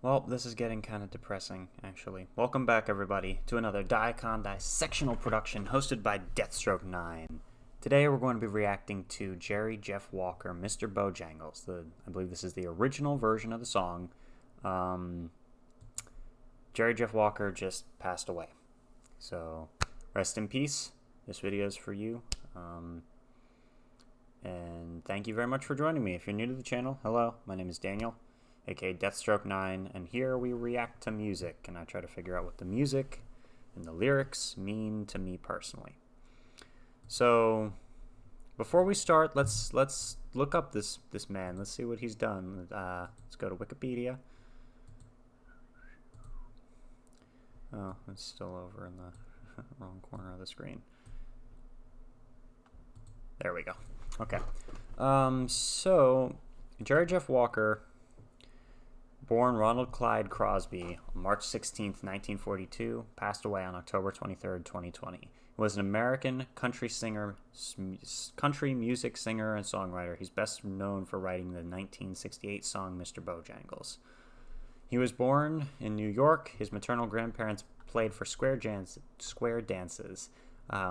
Well, this is getting kind of depressing, actually. Welcome back, everybody, to another dicondissectional production hosted by Deathstroke9. Today, we're going to be reacting to Jerry Jeff Walker, Mr. Bojangles. I believe this is the original version of the song. Jerry Jeff Walker just passed away. So, rest in peace. This video is for you. And thank you very much for joining me. If you're new to the channel, hello, my name is Daniel, aka Deathstroke9, and here we react to music, and I try to figure out what the music and the lyrics mean to me personally. So, before we start, let's look up this man. Let's see what he's done. Let's go to Wikipedia. Oh, it's still over in the wrong corner of the screen. There we go. Okay. So, Jerry Jeff Walker, born Ronald Clyde Crosby on March 16th, 1942, passed away on October 23rd, 2020. Was an American country music singer and songwriter. He's best known for writing the 1968 song Mr. Bojangles. He was born in New York. His maternal grandparents played for square dances,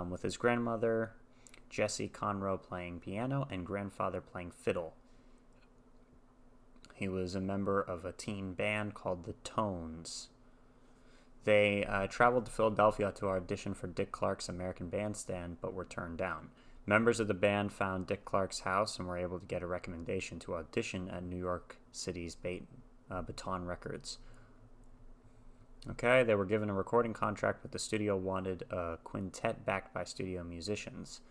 with his grandmother, Jessie Conroe, playing piano and grandfather playing fiddle. He was a member of a teen band called the Tones. They traveled to Philadelphia to audition for Dick Clark's American Bandstand, but were turned down. Members of the band found Dick Clark's house and were able to get a recommendation to audition at New York City's Baton Records. Okay, they were given a recording contract, but the studio wanted a quintet backed by studio musicians,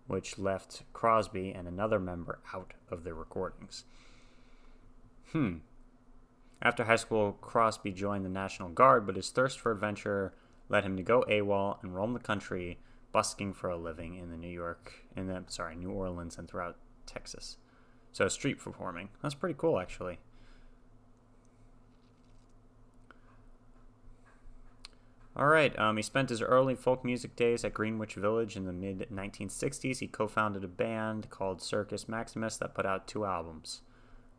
which left Crosby and another member out of the recordings. After high school, Crosby joined the National Guard, but his thirst for adventure led him to go AWOL and roam the country, busking for a living in New Orleans and throughout Texas. So street performing. That's pretty cool, actually. Alright, he spent his early folk music days at Greenwich Village in the mid-1960s. He co-founded a band called Circus Maximus that put out 2 albums.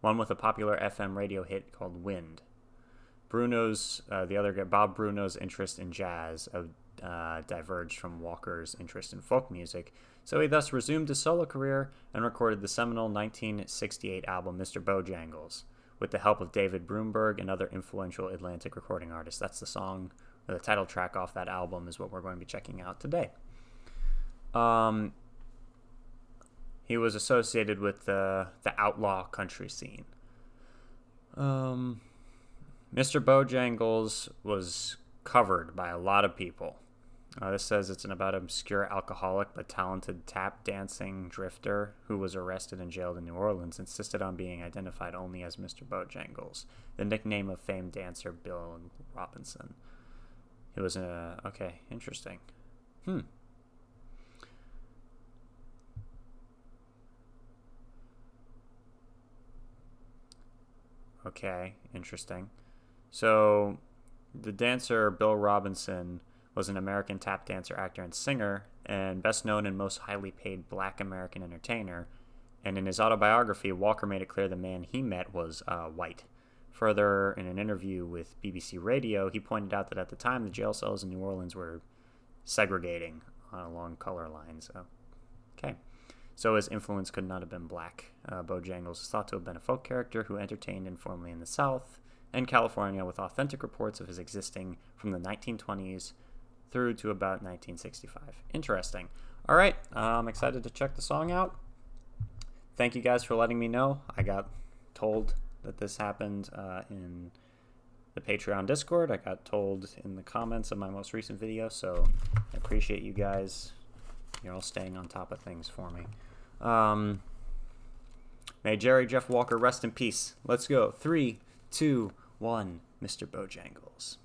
One with a popular FM radio hit called Wind. Bob Bruno's interest in jazz diverged from Walker's interest in folk music, so he thus resumed his solo career and recorded the seminal 1968 album Mr. Bojangles, with the help of David Broomberg and other influential Atlantic recording artists. That's the song, or the title track off that album is what we're going to be checking out today. He was associated with the outlaw country scene. Mr. Bojangles was covered by a lot of people. This says it's about an obscure alcoholic but talented tap dancing drifter who was arrested and jailed in New Orleans, insisted on being identified only as Mr. Bojangles, the nickname of famed dancer Bill Robinson. He was okay, interesting. Okay, interesting. So, the dancer Bill Robinson was an American tap dancer, actor, and singer, and best known and most highly paid black American entertainer. And in his autobiography, Walker made it clear the man he met was white. Further, in an interview with BBC Radio, he pointed out that at the time the jail cells in New Orleans were segregating along color lines. Okay. So his influence could not have been black. Bojangles is thought to have been a folk character who entertained informally in the South and California, with authentic reports of his existing from the 1920s through to about 1965. Interesting. All right, I'm excited to check the song out. Thank you guys for letting me know. I got told that this happened in the Patreon Discord. I got told in the comments of my most recent video, so I appreciate you guys. You're all staying on top of things for me. May Jerry Jeff Walker rest in peace. Let's go. 3, 2, 1. Mr. Bojangles.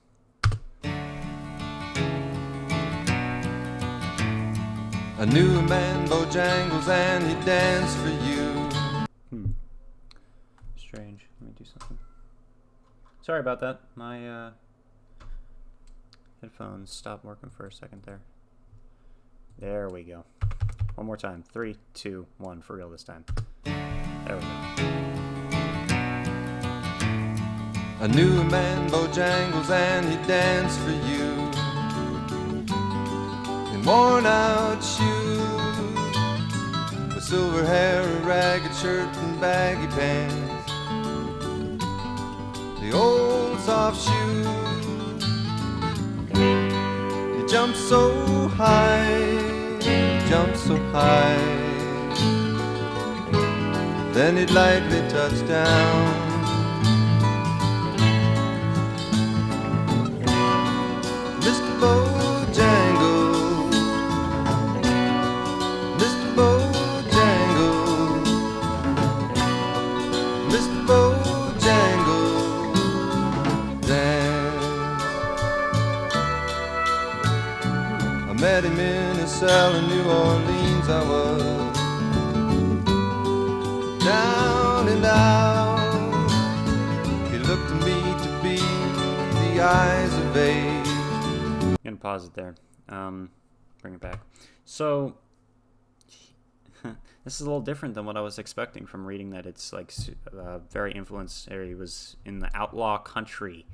I knew a man, Bojangles, and he danced for you. Strange. Let me do something. Sorry about that. My headphones stopped working for a second there. There we go. One more time. 3, 2, 1. For real this time. There we go. I I knew a man, Bojangles, and he'd dance for you in worn out shoes, with silver hair, a ragged shirt, and baggy pants. The old soft shoes. He jumped so high, jumped so high. Then he'd lightly touch down. Mr. Bojangles, Mr. Bojangles, Mr. Bojangles, dance. I met him in a cell in New Orleans. I was down and out. He looked to me to be the eyes of age. I'm gonna pause it there. Bring it back. So this is a little different than what I was expecting from reading that it's like very influenced, or he was in the outlaw country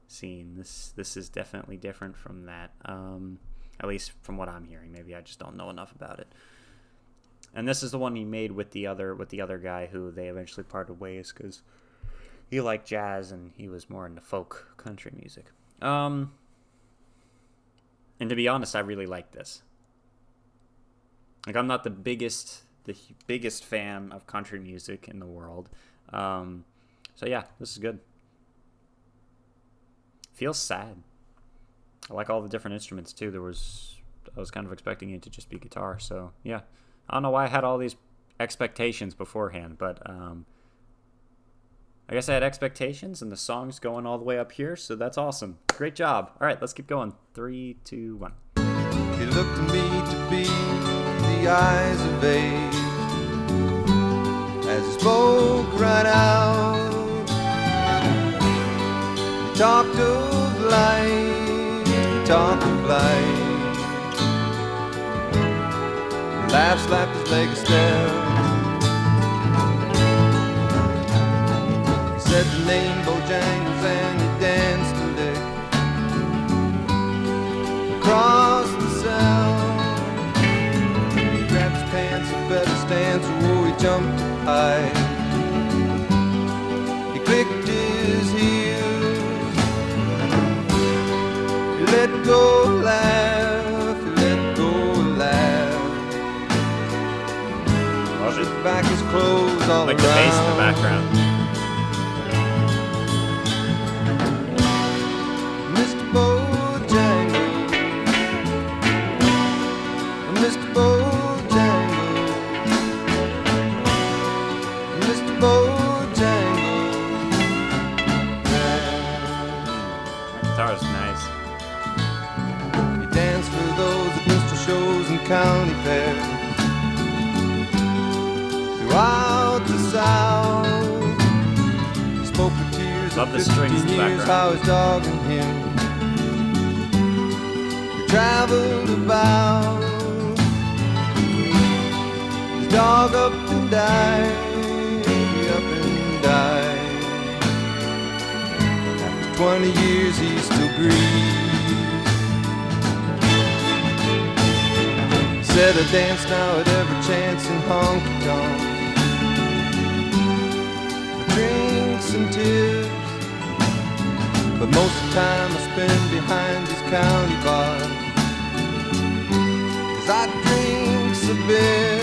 scene. This is definitely different from that, at least from what I'm hearing. Maybe I just don't know enough about it. And this is the one he made with the other guy who they eventually parted ways because he liked jazz and he was more into folk country music. And to be honest, I really like this. Like, I'm not the biggest fan of country music in the world. So yeah, this is good. Feels sad. I like all the different instruments too. I was kind of expecting it to just be guitar. So yeah, I don't know why I had all these expectations beforehand, but I guess I had expectations, and the song's going all the way up here, so that's awesome. Great job. All right, let's keep going. 3, 2, 1. He looked to me to be the eyes of age as he spoke right out. He talked of life, he talked of life. He laughed, slapped his leg a step. He said the name Bojangles and he danced a lick across the sound. He grabbed his pants, a better stance, oh, he jumped high. He clicked his heels. He let go, laugh. He let go, laugh. Stripped back his clothes all Like around. the bass in the background. Mr. Bojangles, Mr. Bojangles, Mr. Bojangles. Guitar is nice. He danced for those at minstrel shows and county fairs throughout the South. He spoke with tears Love the of strings in 15 the years, background. how his dog and him they traveled about. His dog up and died, he up and died. After 20 years he still grieves. Said I dance now at every chance in honky tonks, drinks and tips, but most of the time I spend behind these county bars, 'cause I drinks a bit.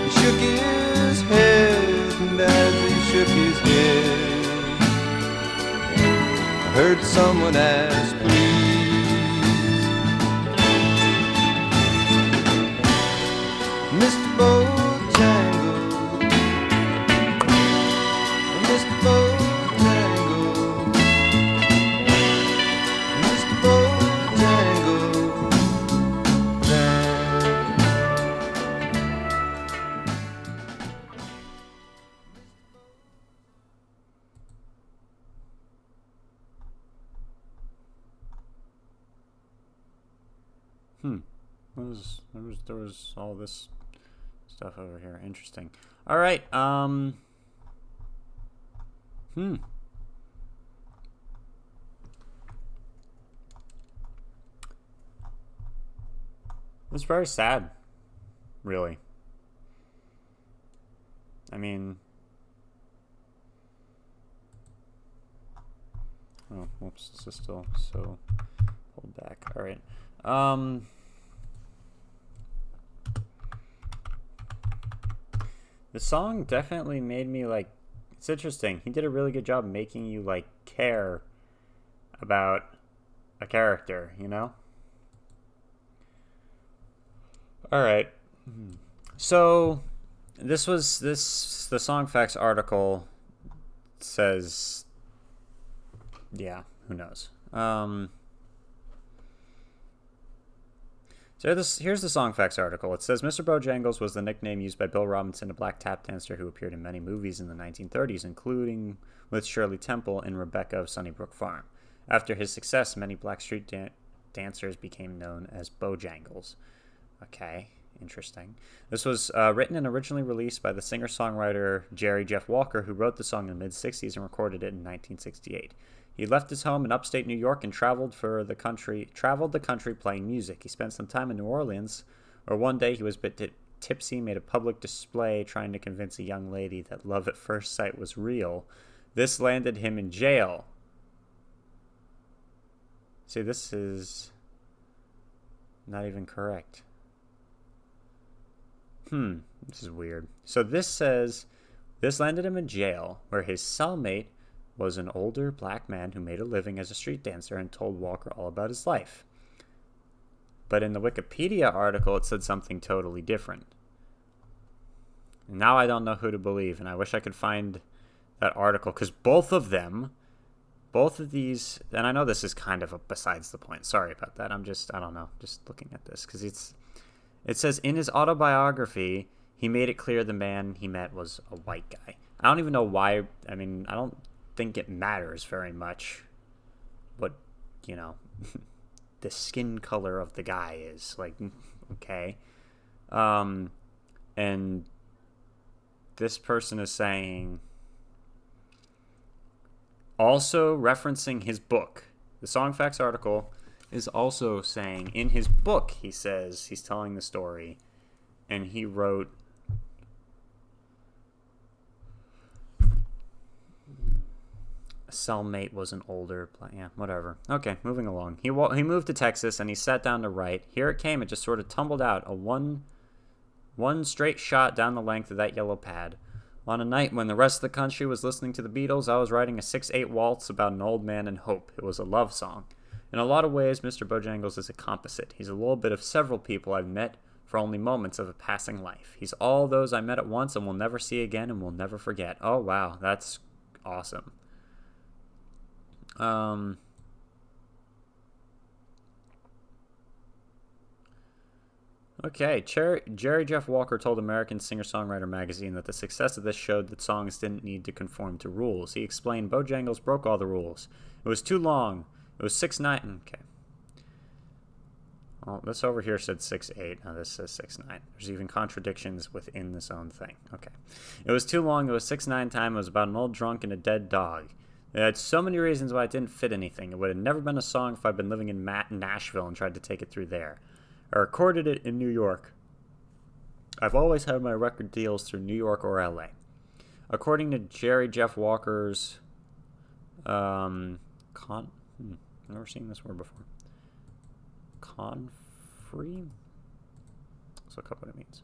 He shook his head, and as he shook his head, I heard someone ask, please. Mr. Bojangles, Mr. Bojangles, Mr. Bojangles, There was all this stuff over here. Interesting. All right. It's very sad, really. I mean, oh, whoops, this is still so pulled back. All right. The song definitely made me like. It's interesting. He did a really good job making you like care about a character, you know? All right. So the Song Facts article says, yeah, who knows? So here's the Song Facts article. It says Mr. Bojangles was the nickname used by Bill Robinson, a black tap dancer who appeared in many movies in the 1930s, including with Shirley Temple in Rebecca of Sunnybrook Farm. After his success, many black street dancers became known as Bojangles. Okay, interesting. This was written and originally released by the singer-songwriter Jerry Jeff Walker, who wrote the song in the mid-60s and recorded it in 1968. He left his home in upstate New York and traveled the country playing music. He spent some time in New Orleans, where one day he was a bit tipsy, made a public display trying to convince a young lady that love at first sight was real. This landed him in jail. See, this is not even correct. This is weird. So this says, this landed him in jail, where his cellmate was an older black man who made a living as a street dancer and told Walker all about his life. But in the Wikipedia article, it said something totally different. Now I don't know who to believe, and I wish I could find that article, because both of these, and I know this is kind of besides the point. Sorry about that. I don't know, just looking at this, because it says in his autobiography, he made it clear the man he met was a white guy. I don't even know why. I mean, I don't think it matters very much what, the skin color of the guy is. Like, okay. And this person is saying, also referencing his book. The Song Facts article is also saying in his book, he says, he's telling the story, and he wrote, cellmate was an older whatever. Okay, moving along. He moved to Texas and he sat down to write. Here it came. It just sort of tumbled out, a one straight shot down the length of that yellow pad. On a night when the rest of the country was listening to the Beatles, I was writing a 6/8 waltz about an old man and hope. It was a love song. In a lot of ways, Mr. Bojangles is a composite. He's a little bit of several people I've met for only moments of a passing life. He's all those I met at once and will never see again and will never forget. Oh, wow, that's awesome. Okay, Jerry Jeff Walker told American Singer-Songwriter magazine that the success of this showed that songs didn't need to conform to rules. He explained, Bojangles broke all the rules. It was too long. It was 6/9. Okay. Well, this over here said 6/8. Now this says 6/9. There's even contradictions within this own thing. Okay. It was too long. It was 6/9 time. It was about an old drunk and a dead dog. It had so many reasons why it didn't fit anything. It would have never been a song if I'd been living in Nashville and tried to take it through there. I recorded it in New York. I've always had my record deals through New York or LA. According to Jerry Jeff Walker's never seen this word before. Confree? Let's look up what it means.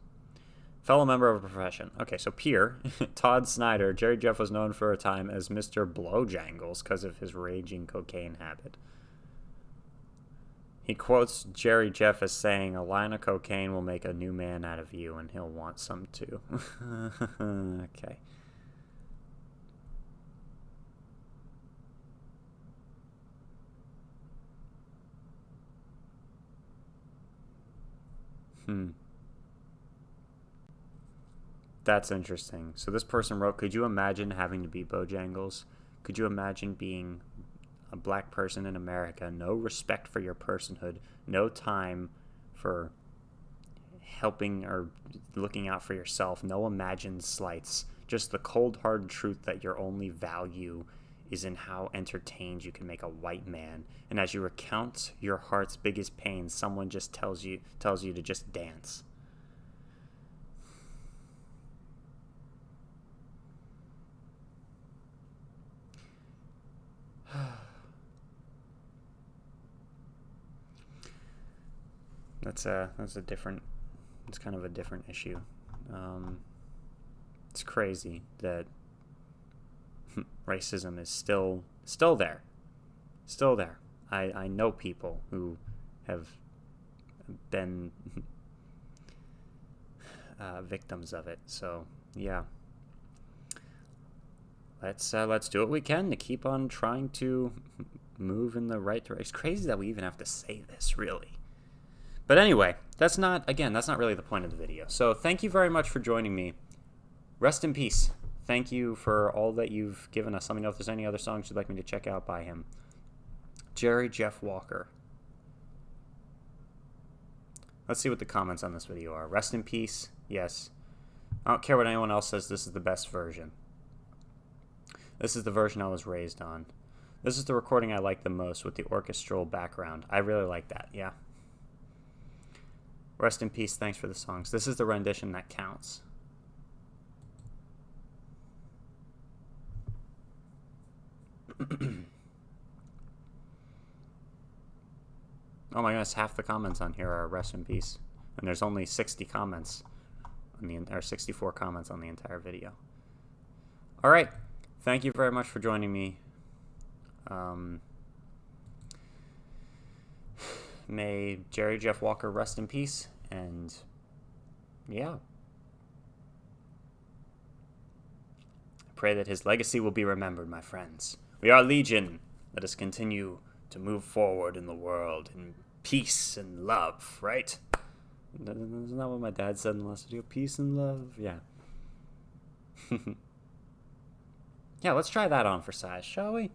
Fellow member of a profession. Okay, so peer, Todd Snyder. Jerry Jeff was known for a time as Mr. Blowjangles because of his raging cocaine habit. He quotes Jerry Jeff as saying, a line of cocaine will make a new man out of you, and he'll want some too. Okay. That's interesting. So this person wrote, could you imagine having to be Bojangles? Could you imagine being a black person in America? No respect for your personhood. No time for helping or looking out for yourself. No imagined slights. Just the cold, hard truth that your only value is in how entertained you can make a white man. And as you recount your heart's biggest pain, someone just tells you to just dance. That's kind of a different issue. It's crazy that racism is still there. Still there. I know people who have been victims of it. So yeah, let's do what we can to keep on trying to move in the right direction. It's crazy that we even have to say this, really. But anyway, that's not really the point of the video. So thank you very much for joining me. Rest in peace. Thank you for all that you've given us. Let me know if there's any other songs you'd like me to check out by him. Jerry Jeff Walker. Let's see what the comments on this video are. Rest in peace. Yes. I don't care what anyone else says. This is the best version. This is the version I was raised on. This is the recording I like the most with the orchestral background. I really like that. Yeah. Rest in peace. Thanks for the songs. This is the rendition that counts. Oh my goodness, half the comments on here are rest in peace. And there's only 60 comments or 64 comments on the entire video. All right. Thank you very much for joining me. May Jerry Jeff Walker rest in peace. And yeah. I pray that his legacy will be remembered, my friends. We are Legion. Let us continue to move forward in the world in peace and love, right? Isn't that what my dad said in the last video? Peace and love? Yeah. Yeah, let's try that on for size, shall we?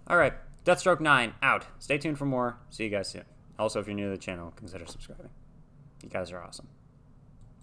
Alright, Deathstroke 9, out. Stay tuned for more. See you guys soon. Also, if you're new to the channel, consider subscribing. You guys are awesome.